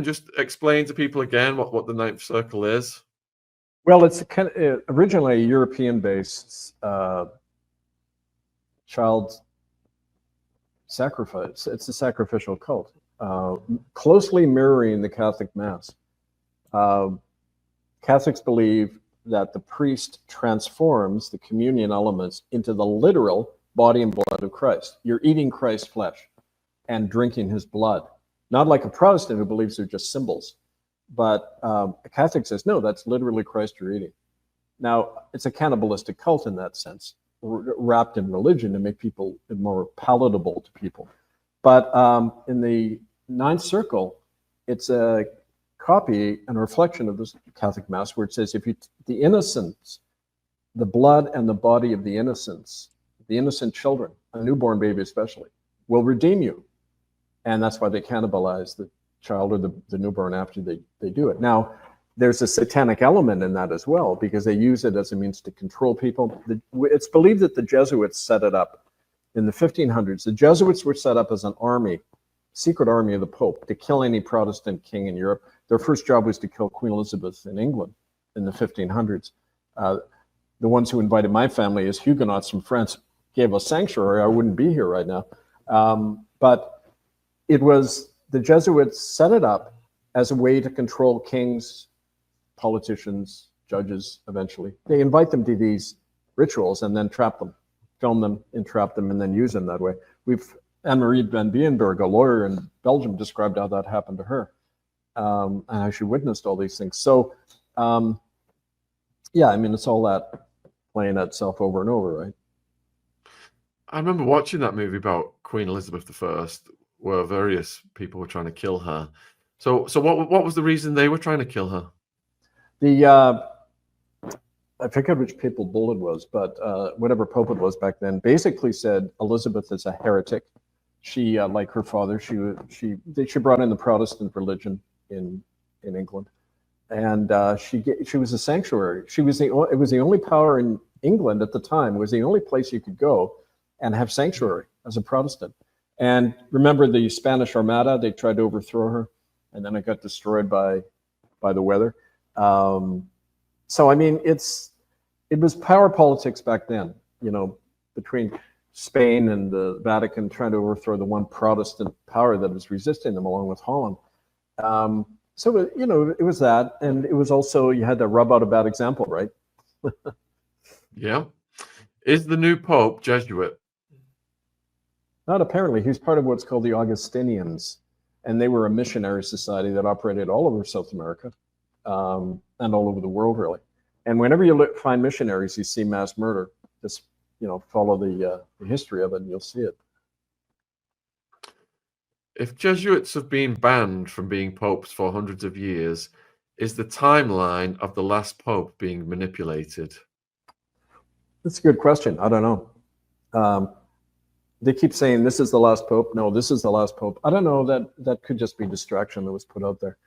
just explain to people again what the ninth circle is? Well, it's originally a European-based child sacrifice. It's a sacrificial cult, closely mirroring the Catholic Mass. Catholics believe that the priest transforms the communion elements into the literal body and blood of Christ. You're eating Christ's flesh and drinking his blood. Not like a Protestant who believes they're just symbols. But a Catholic says, no, that's literally Christ you're eating. Now, it's a cannibalistic cult in that sense, wrapped in religion to make people more palatable to people. But in the ninth circle, it's a copy and a reflection of this Catholic Mass, where it says, if you the innocents, the blood and the body of the innocents, the innocent children, a newborn baby especially, will redeem you. And that's why they cannibalize the child or the newborn after they do it. Now, there's a satanic element in that as well, because they use it as a means to control people. It's believed that the Jesuits set it up in the 1500s. The Jesuits were set up as an army, secret army of the Pope, to kill any Protestant king in Europe. Their first job was to kill Queen Elizabeth in England in the 1500s. The ones who invited my family as Huguenots from France gave us sanctuary. I wouldn't be here right now. But it was the Jesuits set it up as a way to control kings, politicians, judges, eventually. They invite them to these rituals and then trap them, film them, entrap them, and then use them that way. Anne-Marie van Bienberg, a lawyer in Belgium, described how that happened to her, and how she witnessed all these things. So, yeah, I mean, it's all that playing itself over and over, right? I remember watching that movie about Queen Elizabeth I, where various people were trying to kill her. So what was the reason they were trying to kill her? I forget which papal bull it was, but whatever pope it was back then, basically said Elizabeth is a heretic. She, like her father, she brought in the Protestant religion in England, and she was a sanctuary. It was the only power in England at the time. It was the only place you could go and have sanctuary as a Protestant. And remember the Spanish Armada? They tried to overthrow her, and then it got destroyed by the weather. So I mean, it was power politics back then, you know, between Spain and the Vatican trying to overthrow the one Protestant power that was resisting them, along with Holland. So, you know, it was that, and it was also, you had to rub out a bad example, right? Yeah. Is the new Pope Jesuit? Not apparently. He's part of what's called the Augustinians, and they were a missionary society that operated all over South America, and all over the world, really. And whenever you find missionaries, you see mass murder. Just, you know, follow the history of it, and you'll see it. If Jesuits have been banned from being popes for hundreds of years, is the timeline of the last pope being manipulated? That's a good question. I don't know. They keep saying this is the last pope. No, this is the last pope. I don't know. That could just be distraction that was put out there.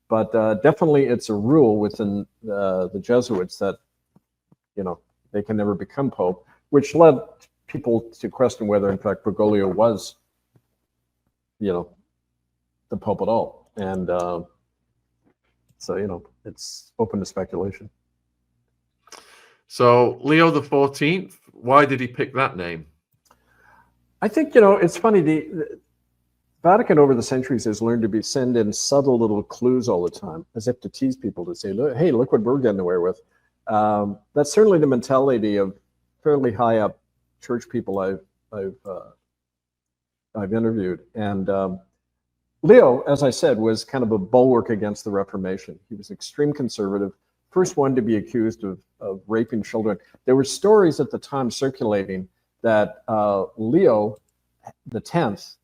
But definitely it's a rule within the Jesuits that, you know, they can never become pope, which led people to question whether, in fact, Bergoglio was, you know, the pope at all. And so, you know, it's open to speculation. So Leo the 14th, why did he pick that name? I think, you know, it's funny. The Vatican over the centuries has learned to send in subtle little clues all the time, as if to tease people, to say, look, hey, look what we're getting away with. That's certainly the mentality of fairly high up church people I've interviewed. And Leo, as I said, was kind of a bulwark against the Reformation. He was extreme conservative, first one to be accused of raping children. There were stories at the time circulating that Leo the 10th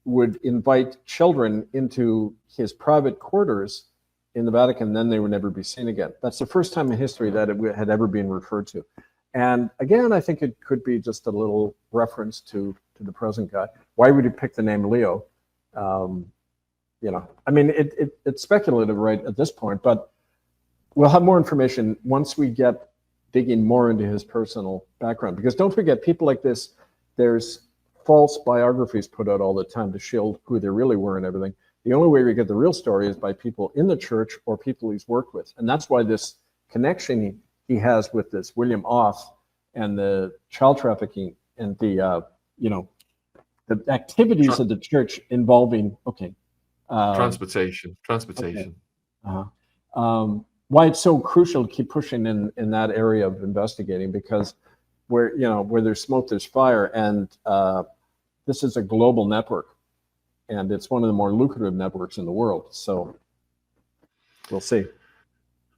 would invite children into his private quarters in the Vatican, then they would never be seen again. That's the first time in history that it had ever been referred to. And again, I think it could be just a little reference to the present guy. Why would you pick the name Leo? You know, I mean, it's speculative right at this point, but we'll have more information once we get digging more into his personal background. Because don't forget, people like this, there's false biographies put out all the time to shield who they really were and everything. The only way we get the real story is by people in the church or people he's worked with. And that's why this connection he has with this William Oth and the child trafficking and the, the activities of the church involving, transportation. Okay. Why it's so crucial to keep pushing in that area of investigating, because where there's smoke, there's fire. And this is a global network. And it's one of the more lucrative networks in the world. So we'll see.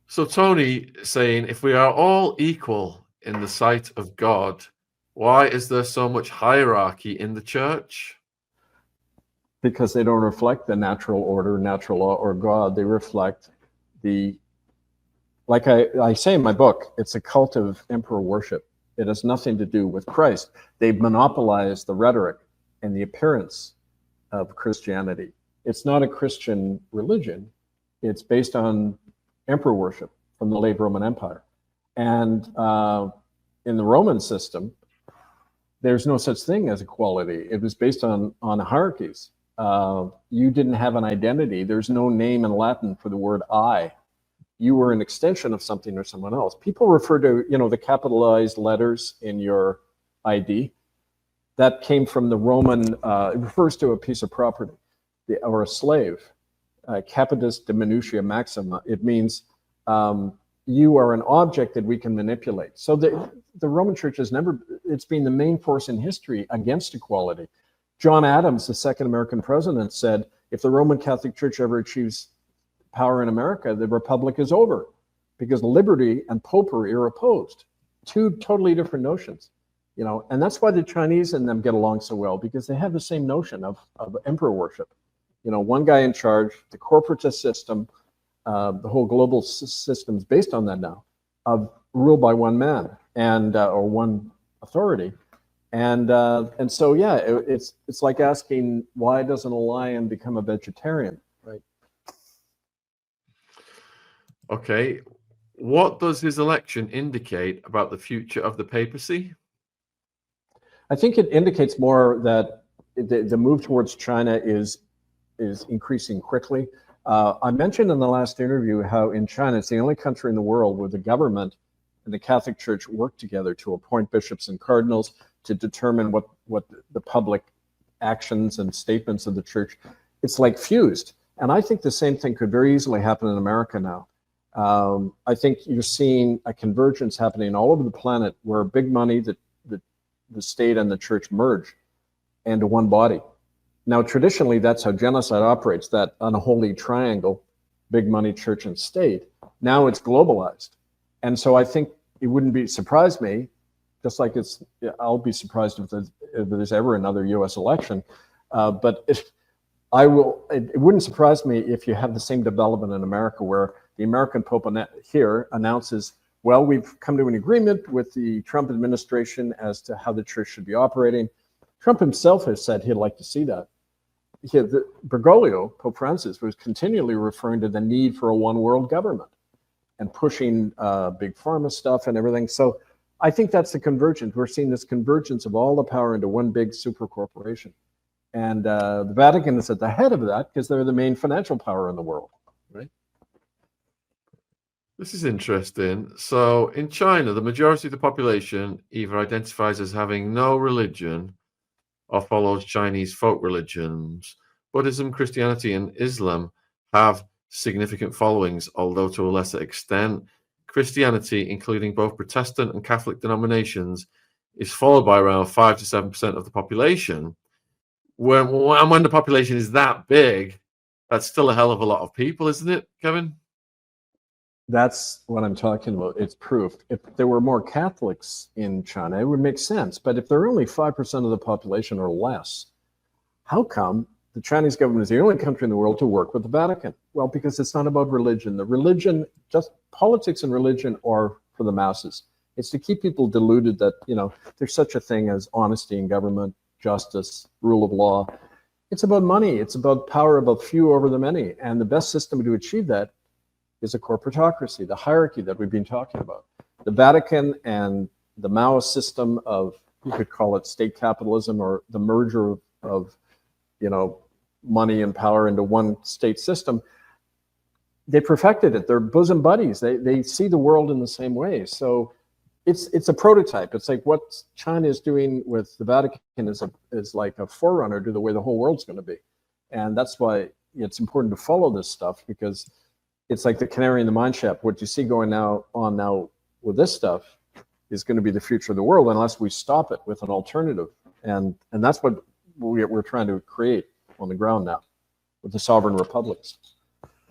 So Tony saying, if we are all equal in the sight of God, why is there so much hierarchy in the church? Because they don't reflect the natural order, natural law, or God. They reflect like I say in my book, it's a cult of emperor worship. It has nothing to do with Christ. They've monopolized the rhetoric and the appearance of Christianity. It's not a Christian religion. It's based on emperor worship from the late Roman Empire. And in the Roman system, there's no such thing as equality. It was based on hierarchies. You didn't have an identity. There's no name in Latin for the word I. You were an extension of something or someone else. People refer to, the capitalized letters in your ID. That came from the Roman, it refers to a piece of property or a slave. Capitis diminutia maxima. It means you are an object that we can manipulate. So the Roman Church has it's been the main force in history against equality. John Adams, the second American president, said, if the Roman Catholic Church ever achieves power in America, the republic is over, because liberty and popery are opposed. Two totally different notions. And that's why the Chinese and them get along so well, because they have the same notion of emperor worship. One guy in charge, the corporatist system, the whole global system is based on that now, of rule by one man and or one authority. And so, yeah, it's like asking, why doesn't a lion become a vegetarian, right? Okay. What does his election indicate about the future of the papacy? I think it indicates more that the move towards China is increasing quickly. I mentioned in the last interview how in China, it's the only country in the world where the government and the Catholic Church work together to appoint bishops and cardinals to determine what the public actions and statements of the church. It's like fused. And I think the same thing could very easily happen in America now. I think you're seeing a convergence happening all over the planet where big money, the state and the church merge into one body. Now, traditionally, that's how genocide operates, that unholy triangle, big money, church, and state. Now it's globalized. And so I think it wouldn't surprise me, just like I'll be surprised if there's ever another US election. But it wouldn't surprise me if you have the same development in America, where the American Pope here announces, well, we've come to an agreement with the Trump administration as to how the church should be operating. Trump himself has said he'd like to see that. Bergoglio, Pope Francis, was continually referring to the need for a one world government and pushing big pharma stuff and everything. So I think that's the convergence. We're seeing this convergence of all the power into one big super corporation. And the Vatican is at the head of that because they're the main financial power in the world, right? This is interesting. So in China, the majority of the population either identifies as having no religion or follows Chinese folk religions. Buddhism, Christianity, and Islam have significant followings, although to a lesser extent. Christianity, including both Protestant and Catholic denominations, is followed by around 5 to 7% of the population. When the population is that big, that's still a hell of a lot of people, isn't it, Kevin? That's what I'm talking about. It's proof. If there were more Catholics in China, it would make sense. But if there are only 5% of the population or less, how come the Chinese government is the only country in the world to work with the Vatican? Well, because it's not about religion. The religion, just politics and religion are for the masses. It's to keep people deluded that, there's such a thing as honesty in government, justice, rule of law. It's about money. It's about power of a few over the many. And the best system to achieve that is a corporatocracy, the hierarchy that we've been talking about. The Vatican and the Maoist system of, you could call it state capitalism, or the merger of money and power into one state system, they perfected it. They're bosom buddies. They see the world in the same way. So it's a prototype. It's like what China is doing with the Vatican is like a forerunner to the way the whole world's going to be. And that's why it's important to follow this stuff, because it's like the canary in the mine shaft. What you see going on now with this stuff is going to be the future of the world unless we stop it with an alternative. And that's what we're trying to create on the ground now with the sovereign republics.